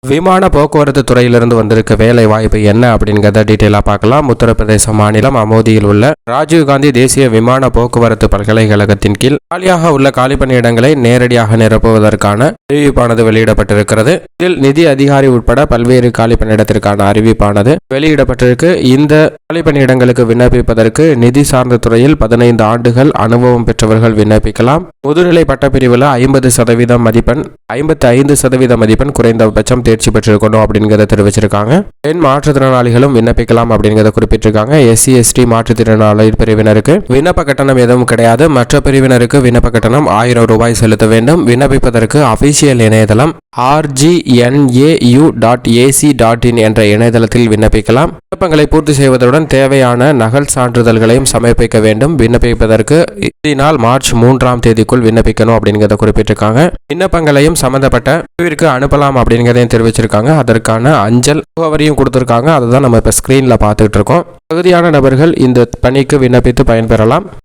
விமான போக்குவரத்து துறையிலிருந்து வந்திருக்க வேலை வாய்ப்பு என்ன அப்படிங்கிறத டீட்டெயிலாக பார்க்கலாம். உத்தரப்பிரதேச மாநிலம் அமோதியில் உள்ள ராஜீவ்காந்தி தேசிய விமான போக்குவரத்து பல்கலைக்கழகத்தின் கீழ் காலியாக உள்ள காலிப்பணியிடங்களை நேரடியாக நிரப்புவதற்கான அறிவிப்பானது வெளியிடப்பட்டிருக்கிறது. இதில் நிதி அதிகாரி உட்பட பல்வேறு காலிப்பணியிடத்திற்கான அறிவிப்பானது வெளியிடப்பட்டிருக்கு. இந்த காலிப்பணியிடங்களுக்கு விண்ணப்பிப்பதற்கு நிதி சார்ந்த துறையில் 15 ஆண்டுகள் அனுபவம் பெற்றவர்கள் விண்ணப்பிக்கலாம். முதுநிலை பட்டப்பிரிவில் 50% மதிப்பெண், 55% மதிப்பெண் குறைந்தபட்சம் தேர்ச்சி பெற்றிருக்கணும் அப்படிங்கிறத தெரிவிச்சிருக்காங்க. பெண் மாற்றுத்திறனாளிகளும் விண்ணப்பிக்கலாம் அப்படிங்கிறத குறிப்பிட்டிருக்காங்க. SC ST மாற்றுத்திறனாளி பிரிவினருக்கு விண்ணப்ப கட்டணம் எதுவும் கிடையாது. மற்ற பிரிவினருக்கு விண்ணப்ப கட்டணம் 1000 ரூபாய் செலுத்த வேண்டும். விண்ணப்பிப்பதற்கு அபிஷியல் இணையதளம் rgnau.ac.in என்ற இணையதளத்தில் விண்ணப்பிக்கலாம். விண்ணப்பங்களை பூர்த்தி செய்வதுடன் தேவையான நகல் சான்றிதழ்களையும் சமர்ப்பிக்க வேண்டும். விண்ணப்பிப்பதற்கு நாள் மார்ச் 3ஆம் தேதிக்குள் விண்ணப்பிக்கணும் அப்படிங்கிறத குறிப்பிட்டிருக்காங்க. விண்ணப்பங்களையும் சம்பந்தப்பட்ட பிரிவிற்கு அனுப்பலாம் அப்படிங்கிறதையும் தெரிவிச்சிருக்காங்க. அதற்கான அஞ்சல் முகவரியும் கொடுத்திருக்காங்க. அதுதான் நம்ம இப்ப ஸ்கிரீன்ல பார்த்துட்டு இருக்கோம். தகுதியான நபர்கள் இந்த பணிக்கு விண்ணப்பித்து பயன்பெறலாம்.